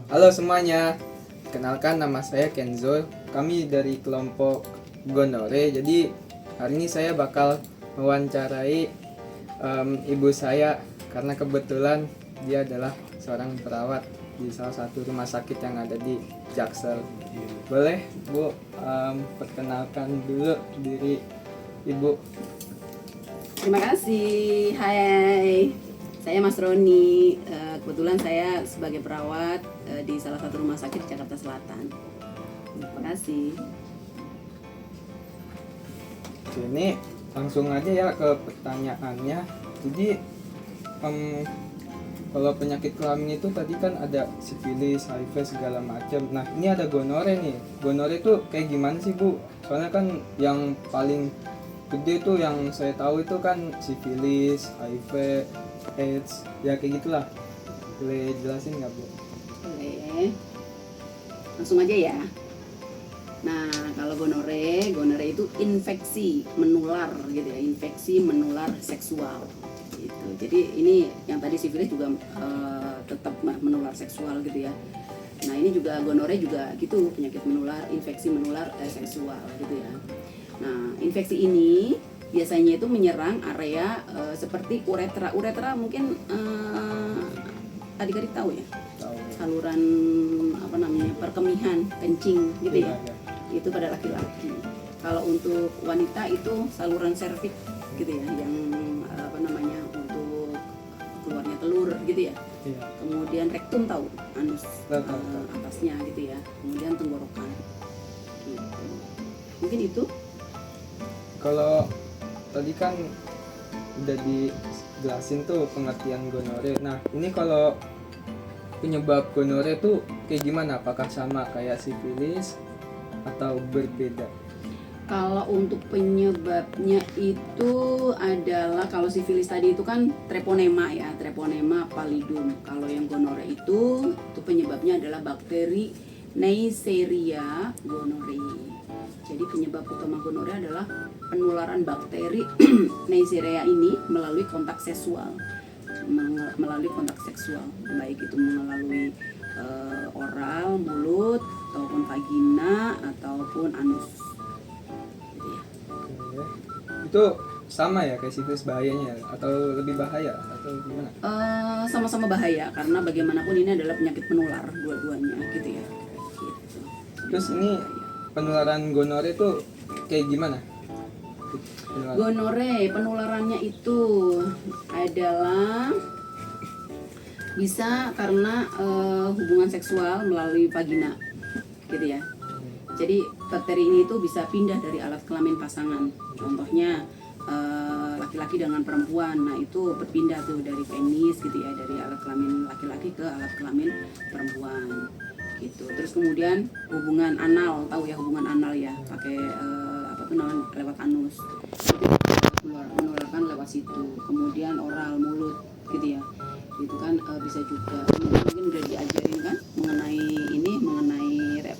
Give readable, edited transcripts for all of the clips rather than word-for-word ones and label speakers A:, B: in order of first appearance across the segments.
A: Halo semuanya, kenalkan nama saya Kenzo. Kami dari kelompok Gonore. Jadi hari ini saya bakal mewawancarai ibu saya karena kebetulan dia adalah seorang perawat di salah satu rumah sakit yang ada di Jaksel. Boleh Bu perkenalkan dulu diri Ibu.
B: Terima kasih. Hai, saya Mas Roni. Kebetulan saya sebagai perawat di salah satu rumah sakit di Jakarta Selatan. Terima kasih.
A: Oke, ini langsung aja ya ke pertanyaannya. Jadi kalau penyakit kelamin itu tadi kan ada sifilis, HIV segala macam. Nah ini ada gonore nih. Gonore itu kayak gimana sih Bu? Soalnya kan yang paling gede tuh yang saya tahu itu kan sifilis, HIV, AIDS, ya kayak gitulah. Boleh jelasin nggak Bu?
B: Boleh. Langsung aja ya. Nah, kalau gonore itu infeksi menular gitu ya, infeksi menular seksual. Gitu. Jadi ini yang tadi sifilis juga tetap menular seksual gitu ya. Nah ini juga gonore juga gitu, penyakit menular, infeksi menular seksual gitu ya. Nah infeksi ini biasanya itu menyerang area seperti uretra. Uretra mungkin adik-adik tahu ya,
A: Tahu.
B: saluran apa namanya, perkemihan kencing gitu ya.
A: Iya.
B: Itu pada laki-laki. Kalau untuk wanita itu saluran serviks gitu ya, yang apa namanya, untuk keluarnya telur gitu ya.
A: Iya.
B: Kemudian rektum tahu, anus
A: Tahu.
B: atasnya gitu ya. Kemudian tenggorokan. Gitu. Mungkin itu.
A: Kalau tadi kan udah dijelasin tuh pengertian gonore. Nah ini kalau penyebab gonore tuh kayak gimana? Apakah sama kayak sifilis atau berbeda?
B: Kalau untuk penyebabnya itu adalah, kalau sifilis tadi itu kan treponema ya, treponema pallidum. Kalau yang gonore itu penyebabnya adalah bakteri Neisseria gonorrhoeae. Jadi penyebab utama gonore adalah penularan bakteri Neisseria ini melalui kontak seksual, baik itu melalui oral, mulut, ataupun vagina, ataupun anus. Gitu ya.
A: Oke. Itu sama ya kayak sifilis bahayanya atau lebih bahaya atau gimana?
B: Sama-sama bahaya karena bagaimanapun ini adalah penyakit menular dua-duanya gitu ya. Gitu.
A: Terus ini penularan gonore itu kayak gimana?
B: Gonore penularannya itu adalah bisa karena hubungan seksual melalui vagina gitu ya. Jadi bakteri ini itu bisa pindah dari alat kelamin pasangan. Contohnya laki-laki dengan perempuan. Nah, itu berpindah tuh dari penis gitu ya, dari alat kelamin laki-laki ke alat kelamin perempuan. Gitu. Terus kemudian hubungan anal, tahu ya hubungan anal ya, pakai apa tuh namanya, lewat anus. Itu menularkan lewat situ. Kemudian oral, mulut gitu ya. Itu kan bisa juga, mungkin udah diajarin kan mengenai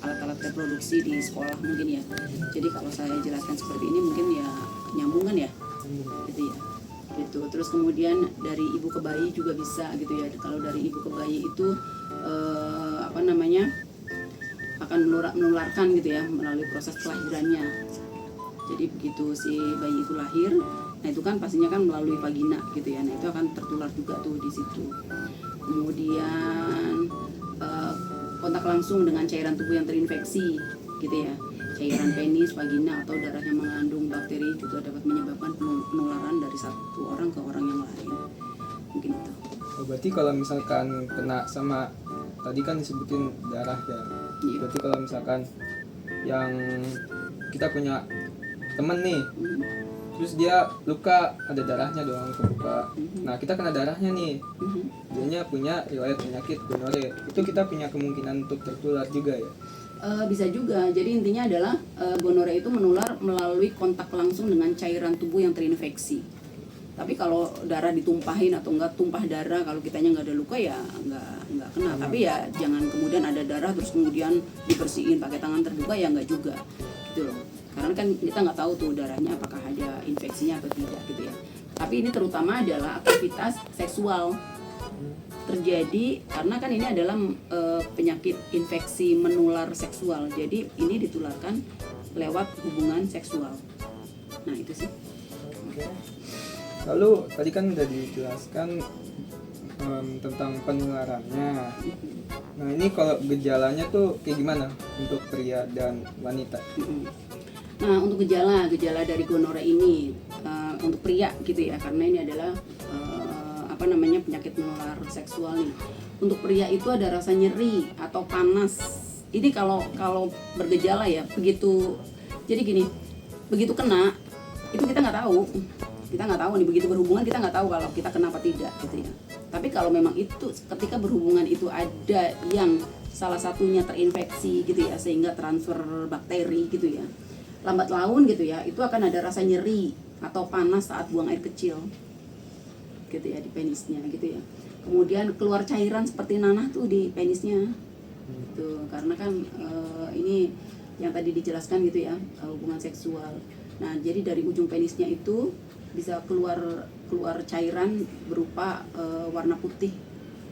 B: alat-alat reproduksi di sekolah mungkin ya. Jadi kalau saya jelaskan seperti ini mungkin ya nyambung kan ya, gitu ya. Gitu. Terus kemudian dari ibu ke bayi juga bisa gitu ya. Kalau dari ibu ke bayi itu apa namanya, akan menularkan gitu ya melalui proses kelahirannya. Jadi begitu si bayi itu lahir, nah itu kan pastinya kan melalui vagina gitu ya. Nah itu akan tertular juga tuh di situ. Kemudian kontak langsung dengan cairan tubuh yang terinfeksi gitu ya. Cairan penis, vagina, atau darah yang mengandung bakteri juga dapat menyebabkan penularan dari satu orang ke orang yang lain. Mungkin itu.
A: Oh, berarti kalau misalkan kena sama tadi kan disebutin darah ya.
B: Iya.
A: Berarti kalau misalkan yang kita punya temen nih, terus dia luka, ada darahnya dong, kebuka. Nah kita kena darahnya nih, dianya punya riwayat penyakit gonore. Itu kita punya kemungkinan untuk tertular juga ya?
B: Bisa juga. Jadi intinya adalah gonore itu menular melalui kontak langsung dengan cairan tubuh yang terinfeksi. Tapi kalau darah ditumpahin atau enggak tumpah darah, kalau kitanya nggak ada luka ya nggak kena. Tapi ya jangan kemudian ada darah terus kemudian dibersihin pakai tangan terbuka, ya nggak juga gitu loh. Karena kan kita nggak tahu tuh darahnya apakah ada infeksinya atau tidak gitu ya. Tapi ini terutama adalah aktivitas seksual terjadi karena kan ini adalah penyakit infeksi menular seksual. Jadi ini ditularkan lewat hubungan seksual. Nah, itu sih.
A: Oke. Lalu tadi kan udah dijelaskan tentang penularannya. Nah, ini kalau gejalanya tuh kayak gimana untuk pria dan wanita?
B: Nah, untuk gejala dari gonore ini untuk pria gitu ya, karena ini adalah penyakit menular seksual nih. Untuk pria itu ada rasa nyeri atau panas. Ini kalau bergejala ya, begitu. Jadi gini, begitu kena itu kita nggak tahu nih, begitu berhubungan kita nggak tahu kalau kita kena apa tidak gitu ya. Tapi kalau memang itu ketika berhubungan itu ada yang salah satunya terinfeksi gitu ya, sehingga transfer bakteri gitu ya, lambat laun gitu ya, itu akan ada rasa nyeri atau panas saat buang air kecil gitu ya, di penisnya gitu ya. Kemudian keluar cairan seperti nanah tuh di penisnya gitu, karena kan ini yang tadi dijelaskan gitu ya, hubungan seksual. Nah, jadi dari ujung penisnya itu bisa keluar cairan berupa warna putih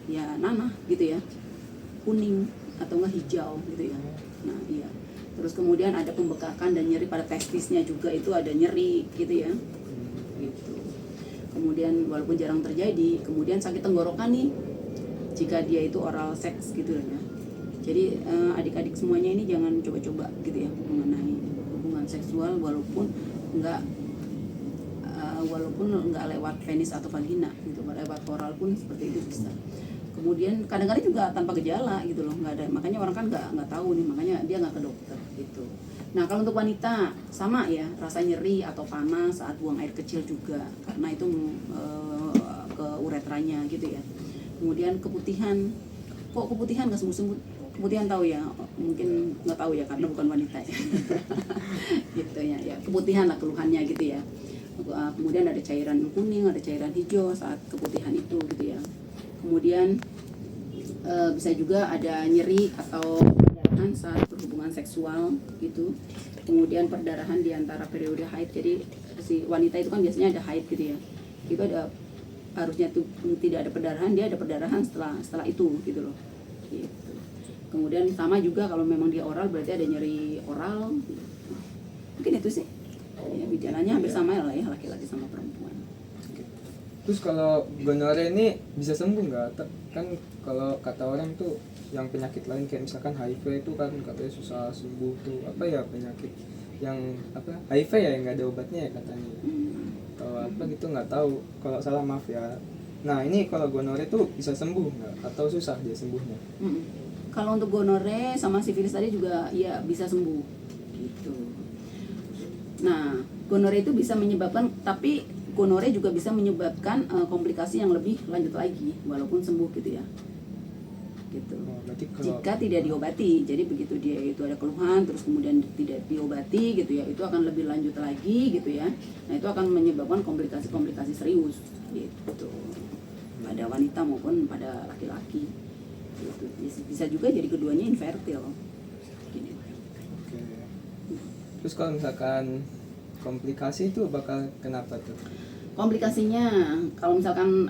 B: ya, nanah gitu ya, kuning atau enggak hijau gitu ya. Nah, iya. Terus kemudian ada pembekakan dan nyeri pada testisnya juga, itu ada nyeri gitu ya. Gitu. Kemudian walaupun jarang terjadi, kemudian sakit tenggorokan nih jika dia itu oral seks gitu ya. Jadi adik-adik semuanya ini jangan coba-coba gitu ya mengenai hubungan seksual walaupun nggak lewat penis atau vagina gitu, lewat oral pun seperti itu bisa. Kemudian kadang-kadang juga tanpa gejala gitu loh, nggak ada, makanya orang kan nggak tahu nih, makanya dia nggak ke dokter gitu. Nah, kalau untuk wanita sama ya, rasa nyeri atau panas saat buang air kecil juga, karena itu ke uretranya gitu ya. Kemudian keputihan, kok keputihan nggak sembuh-sembuh? Keputihan tahu ya, mungkin nggak tahu ya karena bukan wanita ya. Gitu ya, keputihan lah keluhannya gitu ya. Kemudian ada cairan kuning, ada cairan hijau saat keputihan itu gitu ya. Kemudian bisa juga ada nyeri atau perdarahan saat berhubungan seksual gitu. Kemudian perdarahan di antara periode haid. Jadi si wanita itu kan biasanya ada haid gitu ya. Itu ada, harusnya tuh tidak ada perdarahan, dia ada perdarahan setelah itu gitu loh. Gitu. Kemudian sama juga kalau memang dia oral berarti ada nyeri oral. Mungkin itu sih. Ya, gejalanya hampir sama lah ya, laki-laki sama perempuan.
A: Terus kalau gonore ini bisa sembuh nggak? Kan kalau kata orang tuh yang penyakit lain kayak misalkan HIV itu kan katanya susah sembuh tuh, apa ya penyakit yang apa HIV ya yang nggak ada obatnya ya katanya. Atau apa gitu nggak tahu. Kalau salah maaf ya. Nah, ini kalau gonore tuh bisa sembuh nggak? Atau susah dia sembuhnya?
B: Kalau untuk gonore sama sifilis tadi juga ya bisa sembuh gitu. Nah, gonore itu bisa menyebabkan, tapi gonore juga bisa menyebabkan komplikasi yang lebih lanjut lagi walaupun sembuh gitu ya. Gitu. Jika tidak diobati. Jadi begitu dia itu ada keluhan terus kemudian tidak diobati gitu ya, itu akan lebih lanjut lagi gitu ya. Nah, itu akan menyebabkan komplikasi-komplikasi serius gitu. Pada wanita maupun pada laki-laki. Gitu. Bisa juga jadi keduanya infertil. Gini.
A: Oke. Terus kalau misalkan komplikasi itu bakal kenapa tuh?
B: Komplikasinya kalau misalkan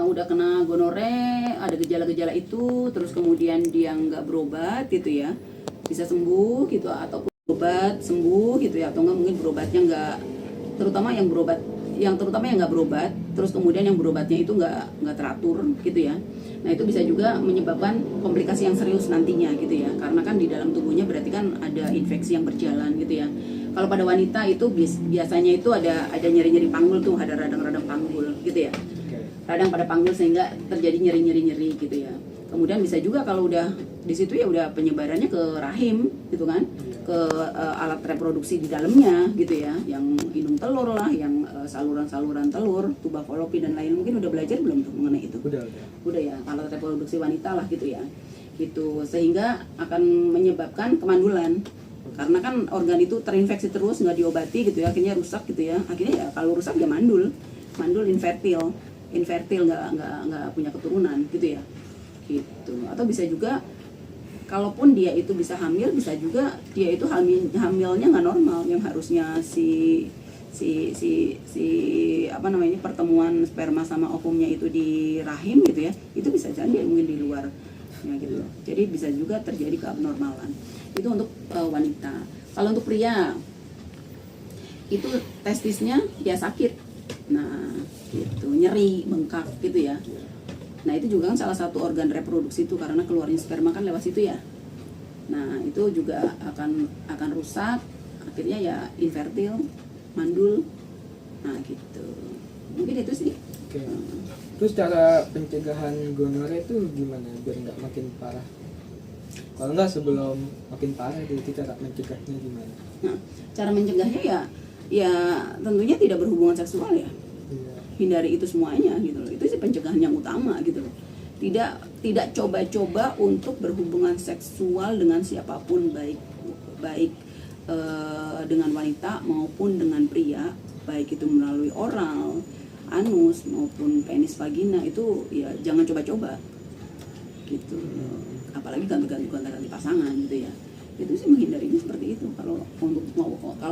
B: udah kena gonore, ada gejala-gejala itu, terus kemudian dia nggak berobat gitu ya, bisa sembuh gitu, ataupun berobat sembuh gitu ya, atau nggak mungkin berobatnya nggak, terutama yang nggak berobat, terus kemudian yang berobatnya itu nggak teratur gitu ya. Nah, itu bisa juga menyebabkan komplikasi yang serius nantinya gitu ya, karena kan di dalam tubuhnya berarti kan ada infeksi yang berjalan gitu ya. Kalau pada wanita itu biasanya itu ada nyeri-nyeri panggul tuh, ada radang-radang panggul gitu ya. Radang pada panggul sehingga terjadi nyeri gitu ya. Kemudian bisa juga kalau udah di situ ya udah penyebarannya ke rahim gitu kan, ke alat reproduksi di dalamnya gitu ya, yang hidung telur lah, yang saluran-saluran telur, tuba falopi dan lain. Mungkin udah belajar belum tuh mengenai itu? Udah ya, alat reproduksi wanita lah gitu ya. Gitu, sehingga akan menyebabkan kemandulan. Karena kan organ itu terinfeksi terus, nggak diobati gitu ya, akhirnya rusak gitu ya. Akhirnya ya kalau rusak ya mandul infertil nggak punya keturunan gitu ya. Gitu. Atau bisa juga kalaupun dia itu bisa hamil, bisa juga dia itu hamilnya nggak normal, yang harusnya si si apa namanya, pertemuan sperma sama ovumnya itu di rahim gitu ya, itu bisa jadi mungkin di luar ya gitu. Jadi bisa juga terjadi keabnormalan. Itu untuk wanita. Kalau untuk pria itu testisnya ya sakit, nah gitu, nyeri, bengkak gitu ya. Nah itu juga kan salah satu organ reproduksi itu, karena keluarnya sperma kan lewat situ ya. Nah itu juga akan rusak, akhirnya ya infertil, mandul. Nah gitu, mungkin itu sih.
A: Oke. Terus cara pencegahan gonore itu gimana biar nggak makin parah? Kalau nggak sebelum makin parah, jadi cara mencegahnya gimana?
B: Nah cara mencegahnya ya tentunya tidak berhubungan seksual ya.
A: Iya.
B: Hindari itu semuanya gitu loh. Itu sih pencegahan yang utama gitu loh. Tidak coba-coba untuk berhubungan seksual dengan siapapun, baik dengan wanita maupun dengan pria, baik itu melalui oral, anus maupun penis vagina, itu ya jangan coba-coba gitu. Apalagi ganti pasangan gitu ya. Itu sih menghindarinya seperti itu kalau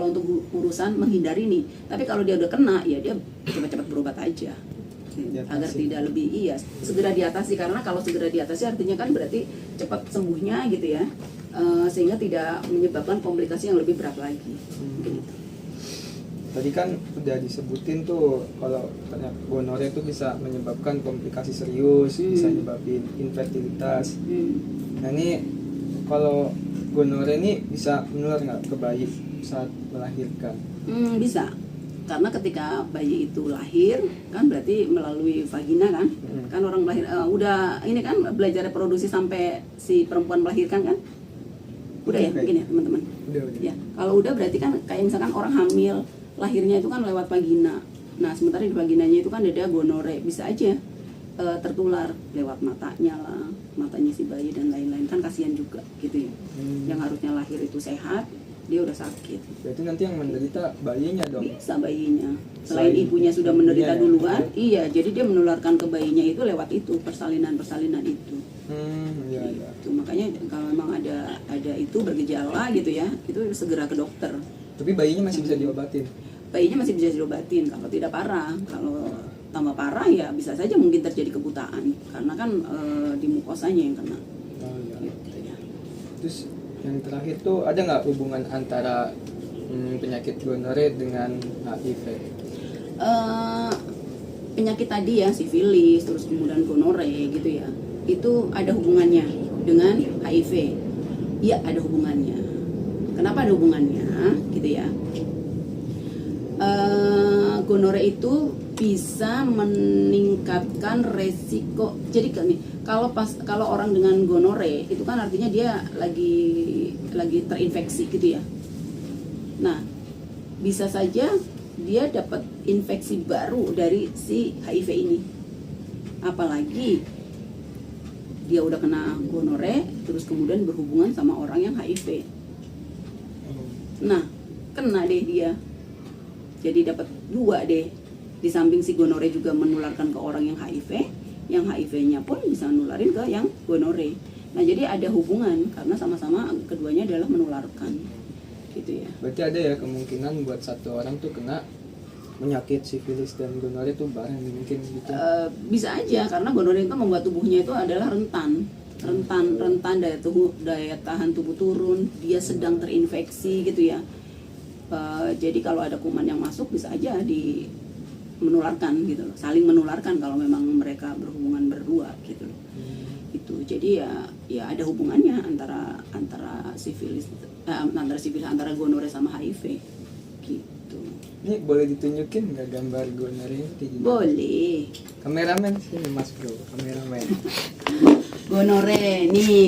B: untuk urusan menghindari nih. Tapi kalau dia udah kena ya dia cepat-cepat berobat aja agar tidak lebih segera diatasi, karena kalau segera diatasi artinya kan berarti cepat sembuhnya gitu ya, sehingga tidak menyebabkan komplikasi yang lebih berat lagi. Mungkin itu.
A: Tadi kan udah disebutin tuh kalau ternyata gonore itu bisa menyebabkan komplikasi serius, bisa nyebabin infertilitas. Nah ini kalau gonore ini bisa menular nggak ke bayi saat melahirkan?
B: Bisa, karena ketika bayi itu lahir kan berarti melalui vagina kan, kan orang lahir udah ini kan belajar reproduksi sampai si perempuan melahirkan kan, udah ya mungkin ya teman-teman.
A: Udah.
B: Ya kalau udah berarti kan kayak misalkan orang hamil lahirnya itu kan lewat vagina. Nah sementara di vaginanya itu kan ada gonore, bisa aja tertular lewat matanya si bayi dan lain-lain, kan kasihan juga gitu ya. Yang harusnya lahir itu sehat, dia udah sakit.
A: Berarti nanti yang menderita bayinya dong?
B: Bisa bayinya. Selain ibunya sudah menderita duluan, iya, jadi dia menularkan ke bayinya itu lewat itu, persalinan itu.
A: Iya.
B: Itu makanya kalau memang ada itu bergejala gitu ya, itu segera ke dokter.
A: Tapi bayinya masih bisa diobatin?
B: Bayinya masih bisa diobatin kalau tidak parah. Kalau tambah parah ya bisa saja mungkin terjadi kebutaan, karena kan di mukosanya yang kena.
A: Oh iya.
B: Gitu ya.
A: Terus yang terakhir tuh ada nggak hubungan antara penyakit gonore dengan HIV?
B: Penyakit tadi ya, sifilis, terus kemudian gonore gitu ya, itu ada hubungannya dengan HIV. Iya ada hubungannya. Kenapa ada hubungannya gitu ya? Gonore itu bisa meningkatkan resiko. Jadi kalau orang dengan gonore itu kan artinya dia lagi terinfeksi gitu ya. Nah, bisa saja dia dapat infeksi baru dari si HIV ini. Apalagi dia udah kena gonore terus kemudian berhubungan sama orang yang HIV. Nah, kena deh dia. Jadi dapat dua deh. Di samping si gonore juga menularkan ke orang yang HIV, yang HIV-nya pun bisa nularin ke yang gonore. Nah, jadi ada hubungan karena sama-sama keduanya adalah menularkan. Gitu ya.
A: Berarti ada ya kemungkinan buat satu orang tuh kena penyakit sifilis dan gonore tuh bareng mungkin gitu.
B: Bisa aja, karena gonore itu membuat tubuhnya itu adalah rentan daya tahan tubuh turun, dia sedang terinfeksi gitu ya. Jadi kalau ada kuman yang masuk bisa aja menularkan gitu loh, saling menularkan kalau memang mereka berhubungan berdua gitu loh. Itu jadi ya ada hubungannya antara sifilis antara gonore sama HIV gitu.
A: Ini boleh ditunjukin nggak gambar gonore kayak gini?
B: Boleh.
A: Kameramen sini Mas Bro, kameramen.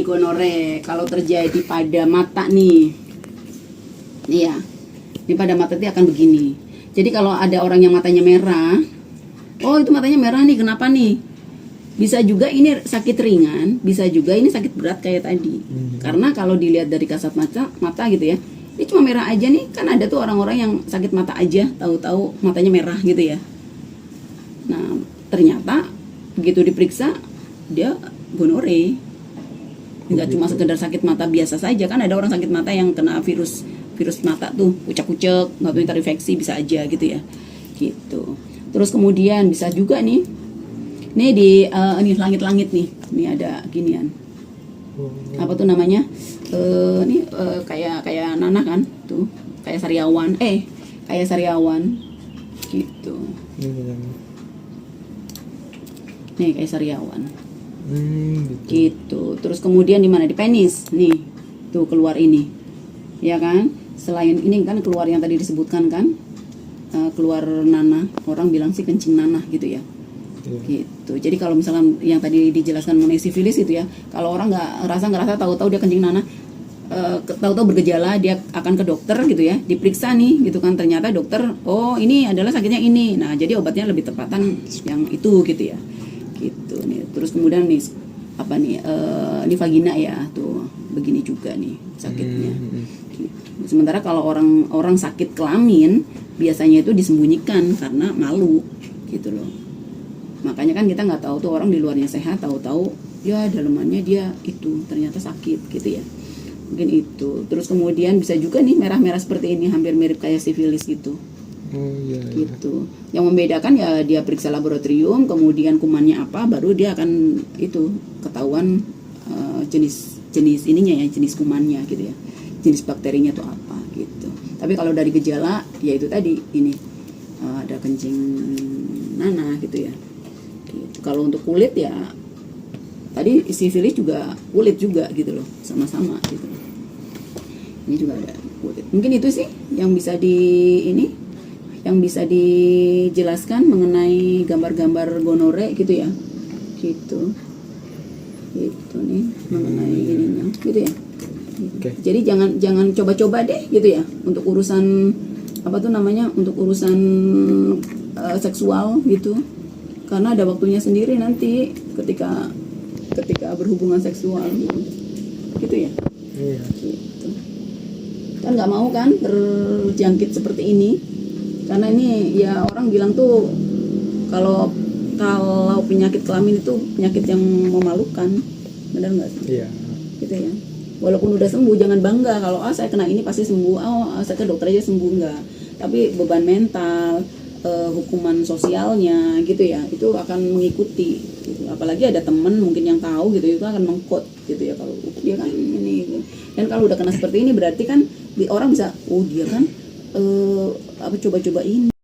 B: Gonore kalau terjadi pada mata nih. Iya. Ini pada mata itu akan begini. Jadi kalau ada orang yang matanya merah, oh itu matanya merah nih, kenapa nih? Bisa juga ini sakit ringan, bisa juga ini sakit berat kayak tadi. Karena kalau dilihat dari kasat mata gitu ya, ini cuma merah aja nih, kan ada tuh orang-orang yang sakit mata aja, tahu-tahu matanya merah gitu ya. Nah ternyata begitu diperiksa dia gonore. Nggak cuma sekedar sakit mata biasa saja, kan ada orang sakit mata yang kena virus virus mata tuh kucek-kucek, nggak tahu ntar infeksi bisa aja gitu ya, gitu. Terus kemudian bisa juga nih di ini langit-langit nih, ini ada ginian, apa tuh namanya, ini kayak nanah kan, tuh kayak sariawan, gitu. Nih kayak sariawan. Gitu. Terus kemudian di mana, di penis nih tuh keluar ini, ya kan. Selain ini kan keluar yang tadi disebutkan kan, keluar nanah, orang bilang sih kencing nanah gitu ya. Gitu. Jadi kalau misalkan yang tadi dijelaskan mengenai sifilis itu ya, kalau orang nggak ngerasa tahu-tahu dia kencing nanah, tahu-tahu bergejala, dia akan ke dokter gitu ya, diperiksa nih gitu kan, ternyata dokter, oh ini adalah sakitnya ini, nah jadi obatnya lebih tepatan yang itu gitu ya, gitu nih. Terus kemudian nih apa nih, ini vagina ya, tuh begini juga nih sakitnya. Gitu. Sementara kalau orang sakit kelamin biasanya itu disembunyikan karena malu gitu loh. Makanya kan kita nggak tahu tuh orang di luarnya sehat, tahu-tahu ya dalemannya dia itu ternyata sakit gitu ya. Mungkin itu. Terus kemudian bisa juga nih merah-merah seperti ini, hampir mirip kayak sifilis gitu. Gitu. Yang membedakan ya dia periksa laboratorium, kemudian kumannya apa, baru dia akan itu ketahuan jenis ininya ya, jenis kumannya gitu ya. Jenis bakterinya tuh apa gitu. Tapi kalau dari gejala ya itu tadi ini ada kencing nanah gitu ya. Gitu. Kalau untuk kulit ya tadi sifilis juga kulit juga gitu loh, sama-sama gitu. Ini juga ada kulit. Mungkin itu sih yang bisa dijelaskan mengenai gambar-gambar gonore gitu ya. Gitu. Gitu nih mengenai ininya gitu ya.
A: Okay.
B: Jadi jangan coba-coba deh gitu ya untuk urusan apa tuh namanya, untuk urusan seksual gitu. Karena ada waktunya sendiri nanti ketika berhubungan seksual gitu ya.
A: Iya.
B: Gitu. Kan nggak mau kan terjangkit seperti ini, karena ini ya orang bilang tuh kalau penyakit kelamin itu penyakit yang memalukan, benar nggak sih?
A: Iya.
B: Gitu ya. Walaupun udah sembuh jangan bangga kalau saya kena ini pasti sembuh, saya ke dokter aja sembuh, enggak. Tapi beban mental, hukuman sosialnya gitu ya, itu akan mengikuti gitu. Apalagi ada temen mungkin yang tahu gitu, itu akan mengkot gitu ya, kalau dia kan ini gitu. Dan kalau udah kena seperti ini berarti kan orang bisa, oh dia kan coba-coba ini